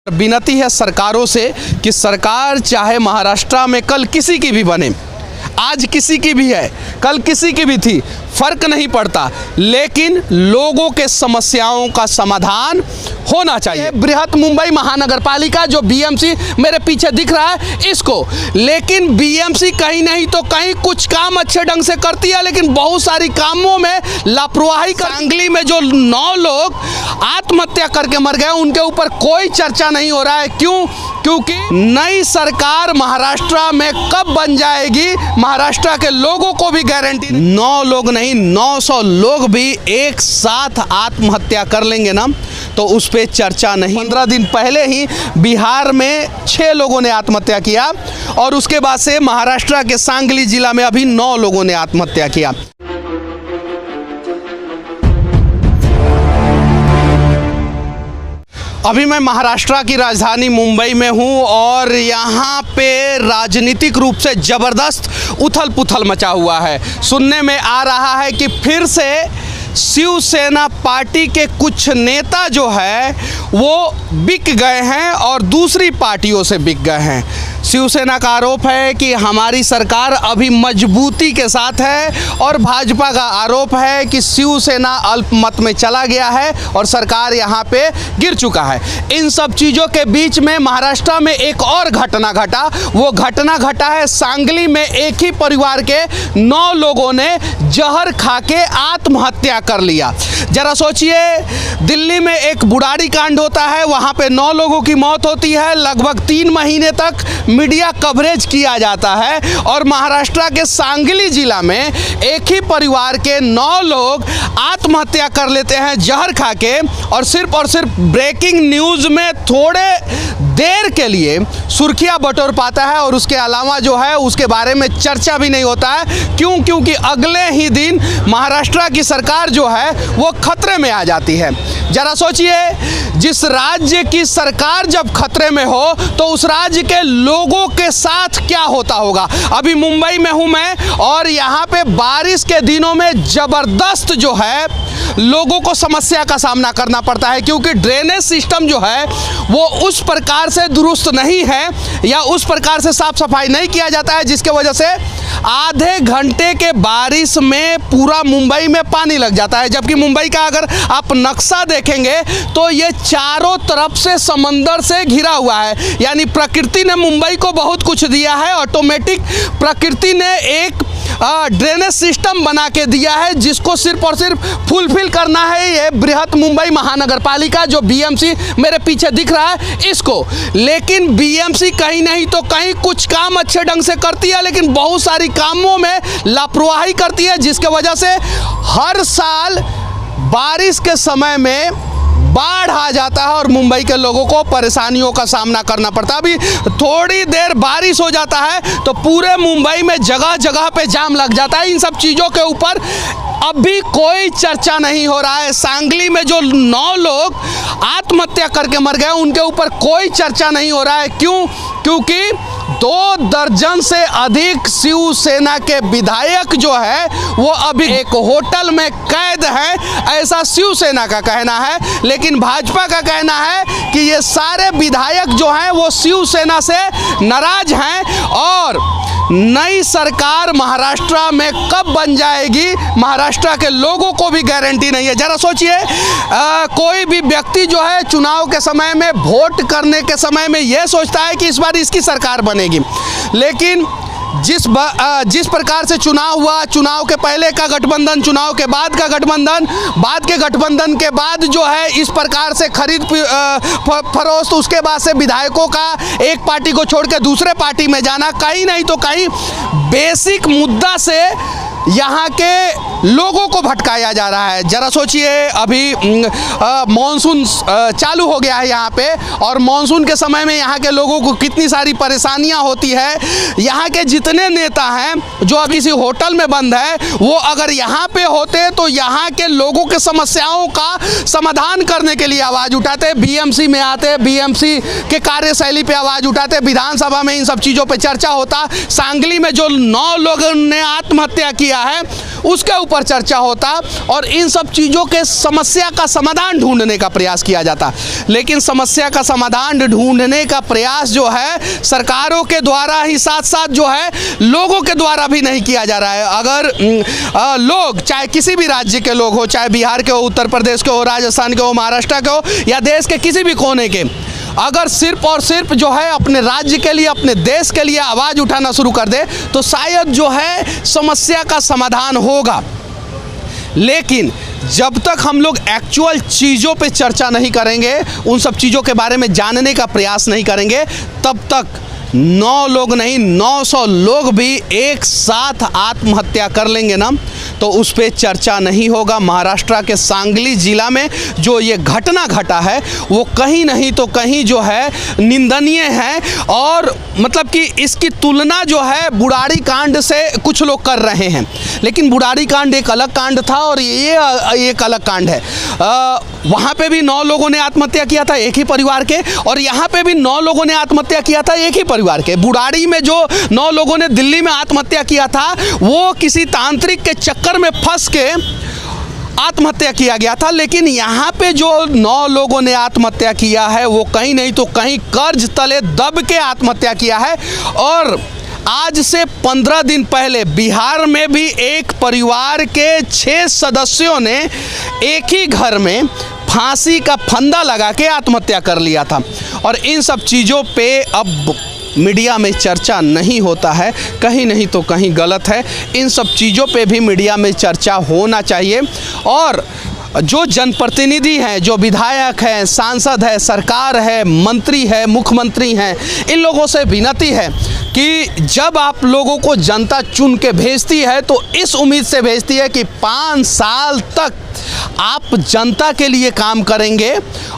विनती है सरकारों से कि सरकार चाहे महाराष्ट्र में कल किसी की भी बने, आज किसी की भी है, कल किसी की भी थी, फर्क नहीं पड़ता, लेकिन लोगों के समस्याओं का समाधान होना चाहिए। बृहत मुंबई महानगर पालिका जो बीएमसी मेरे पीछे दिख रहा है इसको, लेकिन बीएमसी कहीं नहीं तो कहीं कुछ काम अच्छे ढंग से करती है, लेकिन बहुत सारी कामों में लापरवाही। सांगली में जो 9 लोग आत्महत्या करके मर गए उनके ऊपर कोई चर्चा नहीं हो रहा है। क्यों? क्योंकि नई सरकार महाराष्ट्र में कब बन जाएगी, महाराष्ट्र के लोगों को भी गारंटी। 9 लोग नहीं 900 लोग भी एक साथ आत्महत्या कर लेंगे ना तो उस पर चर्चा नहीं। 15 दिन पहले ही बिहार में 6 लोगों ने आत्महत्या किया और उसके बाद से महाराष्ट्र के सांगली जिला में अभी 9 लोगों ने आत्महत्या किया। अभी मैं महाराष्ट्र की राजधानी मुंबई में हूं और यहाँ पे राजनीतिक रूप से ज़बरदस्त उथल पुथल मचा हुआ है। सुनने में आ रहा है कि फिर से शिवसेना पार्टी के कुछ नेता जो है वो बिक गए हैं और दूसरी पार्टियों से बिक गए हैं। शिवसेना का आरोप है कि हमारी सरकार अभी मजबूती के साथ है और भाजपा का आरोप है कि शिवसेना अल्पमत में चला गया है और सरकार यहाँ पे गिर चुका है। इन सब चीज़ों के बीच में महाराष्ट्र में एक और घटना घटा। वो घटना घटा है सांगली में एक ही परिवार के 9 लोगों ने जहर खा के आत्महत्या कर लिया। जरा सोचिए, दिल्ली में एक बुढ़ारी कांड होता है, वहाँ पे 9 लोगों की मौत होती है, लगभग 3 महीने तक मीडिया कवरेज किया जाता है और महाराष्ट्र के सांगली जिला में एक ही परिवार के 9 लोग आत्महत्या कर लेते हैं जहर खा के, और सिर्फ ब्रेकिंग न्यूज़ में थोड़े देर के लिए सुर्खियां बटोर पाता है और उसके अलावा जो है उसके बारे में चर्चा भी नहीं होता है। क्यों? क्योंकि अगले ही दिन महाराष्ट्र की सरकार जो है वो खतरे में आ जाती है। जरा सोचिए, जिस राज्य की सरकार जब खतरे में हो तो उस राज्य के लोगों के साथ क्या होता होगा। अभी मुंबई में हूं मैं और यहाँ पे बारिश के दिनों में ज़बरदस्त जो है लोगों को समस्या का सामना करना पड़ता है, क्योंकि ड्रेनेज सिस्टम जो है वो उस प्रकार से दुरुस्त नहीं है या उस प्रकार से साफ सफाई नहीं किया जाता है, जिसके वजह से आधे घंटे के बारिश में पूरा मुंबई में पानी लग जाता है। जबकि मुंबई का अगर आप नक्शा देखेंगे तो ये चारों तरफ से समंदर से घिरा हुआ है, यानी प्रकृति ने मुंबई को बहुत कुछ दिया है। ऑटोमेटिक प्रकृति ने एक ड्रेनेज सिस्टम बना के दिया है जिसको सिर्फ और सिर्फ फुलफिल करना है ये बृहत मुंबई महानगर पालिका जो बीएमसी मेरे पीछे दिख रहा है इसको। लेकिन बीएमसी कहीं नहीं तो कहीं कुछ काम अच्छे ढंग से करती है, लेकिन बहुत सारी कामों में लापरवाही करती है, जिसके वजह से हर साल बारिश के समय में बाढ़ आ जाता है और मुंबई के लोगों को परेशानियों का सामना करना पड़ता है। अभी थोड़ी देर बारिश हो जाता है तो पूरे मुंबई में जगह जगह पे जाम लग जाता है। इन सब चीज़ों के ऊपर अभी कोई चर्चा नहीं हो रहा है। सांगली में जो 9 लोग आत्महत्या करके मर गए उनके ऊपर कोई चर्चा नहीं हो रहा है। क्यों? क्योंकि 2 दर्जन से अधिक शिवसेना के विधायक जो है वो अभी एक होटल में कैद है, ऐसा शिवसेना का कहना है। लेकिन भाजपा का कहना है कि ये सारे विधायक जो हैं वो शिवसेना से नाराज हैं और नई सरकार महाराष्ट्र में कब बन जाएगी महाराष्ट्र के लोगों को भी गारंटी नहीं है। जरा सोचिए, कोई भी व्यक्ति जो है चुनाव के समय में, वोट करने के समय में ये सोचता है कि इस बार इसकी सरकार बनेगी, लेकिन जिस प्रकार से चुनाव हुआ, चुनाव के पहले का गठबंधन, चुनाव के बाद का गठबंधन, बाद के गठबंधन के बाद जो है इस प्रकार से खरीद फरोख्त, उसके बाद से विधायकों का एक पार्टी को छोड़ के दूसरे पार्टी में जाना, कहीं नहीं तो कहीं बेसिक मुद्दा से यहाँ के लोगों को भटकाया जा रहा है। जरा सोचिए, अभी मॉनसून चालू हो गया है यहाँ पे और मॉनसून के समय में यहाँ के लोगों को कितनी सारी परेशानियाँ होती है। यहाँ के जितने नेता हैं जो अभी इसी होटल में बंद है वो अगर यहाँ पे होते तो यहाँ के लोगों के समस्याओं का समाधान करने के लिए आवाज़ उठाते, बीएमसी में आते, बीएमसी के कार्यशैली पे आवाज़ उठाते, विधानसभा में इन सब चीज़ों पर चर्चा होता। सांगली में जो 9 लोगों ने आत्महत्या किया है उसके ऊपर चर्चा होता और इन सब चीज़ों के समस्या का समाधान ढूंढने का प्रयास किया जाता। लेकिन समस्या का समाधान ढूंढने का प्रयास जो है सरकारों के द्वारा ही साथ साथ जो है लोगों के द्वारा भी नहीं किया जा रहा है। अगर लोग, चाहे किसी भी राज्य के लोग हो, चाहे बिहार के हो, उत्तर प्रदेश के हो, राजस्थान के हो, महाराष्ट्र के हो या देश के किसी भी कोने के, अगर सिर्फ और सिर्फ जो है अपने राज्य के लिए, अपने देश के लिए आवाज़ उठाना शुरू कर दे तो शायद जो है समस्या का समाधान होगा। लेकिन जब तक हम लोग एक्चुअल चीज़ों पे चर्चा नहीं करेंगे, उन सब चीज़ों के बारे में जानने का प्रयास नहीं करेंगे, तब तक 9 लोग नहीं 900 लोग भी एक साथ आत्महत्या कर लेंगे ना, तो उस पर चर्चा नहीं होगा। महाराष्ट्र के सांगली जिला में जो ये घटना घटा है वो कहीं नहीं तो कहीं जो है निंदनीय है। और मतलब कि इसकी तुलना जो है बुराड़ी कांड से कुछ लोग कर रहे हैं, लेकिन बुराड़ी कांड एक अलग कांड था और ये एक अलग कांड है। वहाँ पे भी 9 लोगों ने आत्महत्या किया था एक ही परिवार के, और यहाँ पे भी 9 लोगों ने आत्महत्या किया था एक ही परिवार के। बुराड़ी में जो 9 लोगों ने दिल्ली में आत्महत्या किया था वो किसी तांत्रिक के चक्कर में फंस के आत्महत्या किया गया था, लेकिन यहाँ पे जो 9 लोगों ने आत्महत्या किया है वो कहीं नहीं तो कहीं कर्ज तले दब के आत्महत्या किया है। और आज से 15 दिन पहले बिहार में भी एक परिवार के 6 सदस्यों ने एक ही घर में फांसी का फंदा लगा के आत्महत्या कर लिया था। और इन सब चीज़ों पे अब मीडिया में चर्चा नहीं होता है, कहीं नहीं तो कहीं गलत है। इन सब चीज़ों पे भी मीडिया में चर्चा होना चाहिए। और जो जनप्रतिनिधि हैं, जो विधायक हैं, सांसद है, सरकार है, मंत्री है, मुख्यमंत्री हैं, इन लोगों से विनती है कि जब आप लोगों को जनता चुन के भेजती है तो इस उम्मीद से भेजती है कि 5 साल तक आप जनता के लिए काम करेंगे,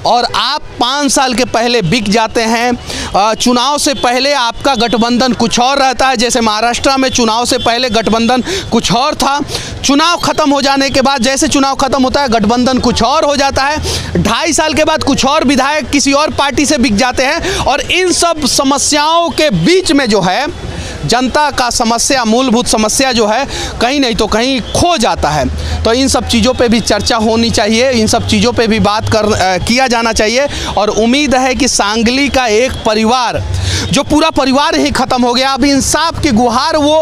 और आप 5 साल के पहले बिक जाते हैं। चुनाव से पहले आपका गठबंधन कुछ और रहता है, जैसे महाराष्ट्र में चुनाव से पहले गठबंधन कुछ और था, चुनाव ख़त्म हो जाने के बाद जैसे चुनाव ख़त्म होता है गठबंधन कुछ और हो जाता है। 2.5 साल के बाद कुछ और विधायक किसी और पार्टी से बिक जाते हैं, और इन सब समस्याओं के बीच में जो है जनता का समस्या, मूलभूत समस्या जो है कहीं नहीं तो कहीं खो जाता है। तो इन सब चीज़ों पे भी चर्चा होनी चाहिए, इन सब चीज़ों पे भी बात किया जाना चाहिए। और उम्मीद है कि सांगली का एक परिवार, जो पूरा परिवार ही ख़त्म हो गया, अब इंसाफ की गुहार वो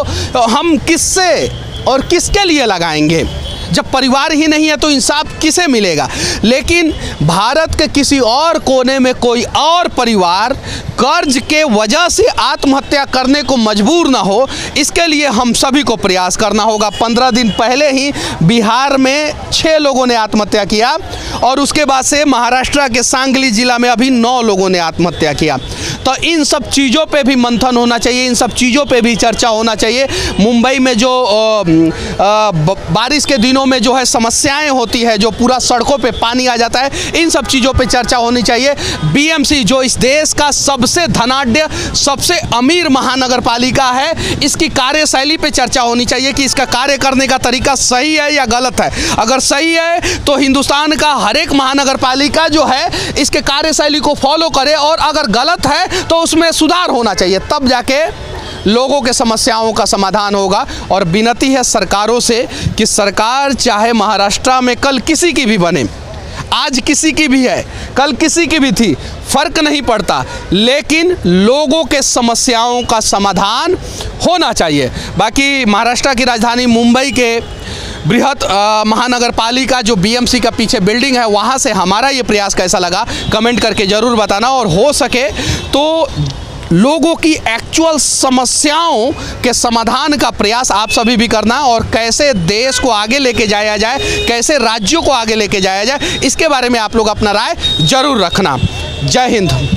हम किससे और किसके लिए लगाएंगे? जब परिवार ही नहीं है तो इंसाफ किसे मिलेगा? लेकिन भारत के किसी और कोने में कोई और परिवार कर्ज के वजह से आत्महत्या करने को मजबूर ना हो, इसके लिए हम सभी को प्रयास करना होगा। 15 दिन पहले ही बिहार में 6 लोगों ने आत्महत्या किया, और उसके बाद से महाराष्ट्र के सांगली जिला में अभी 9 लोगों ने आत्महत्या किया। तो इन सब चीज़ों पे भी मंथन होना चाहिए, इन सब चीज़ों पे भी चर्चा होना चाहिए। मुंबई में जो बारिश के दिनों में जो है समस्याएं होती है, जो पूरा सड़कों पे पानी आ जाता है, इन सब चीज़ों पे चर्चा होनी चाहिए। बीएमसी जो इस देश का सबसे धनाढ्य, सबसे अमीर महानगर पालिका है, इसकी कार्यशैली पे चर्चा होनी चाहिए कि इसका कार्य करने का तरीका सही है या गलत है। अगर सही है तो हिंदुस्तान का हर एक महानगर पालिका जो है इसके कार्यशैली को फॉलो करे, और अगर गलत है तो उसमें सुधार होना चाहिए, तब जाके लोगों के समस्याओं का समाधान होगा। और विनती है सरकारों से कि सरकार चाहे महाराष्ट्र में कल किसी की भी बने, आज किसी की भी है, कल किसी की भी थी, फर्क नहीं पड़ता, लेकिन लोगों के समस्याओं का समाधान होना चाहिए। बाकी महाराष्ट्र की राजधानी मुंबई के बृहत महानगर पालिका जो बीएमसी का पीछे बिल्डिंग है, वहाँ से हमारा ये प्रयास कैसा लगा कमेंट करके ज़रूर बताना। और हो सके तो लोगों की एक्चुअल समस्याओं के समाधान का प्रयास आप सभी भी करना, और कैसे देश को आगे लेके जाया जाए, कैसे राज्यों को आगे लेके जाया जाए, इसके बारे में आप लोग अपना राय जरूर रखना। जय हिंद।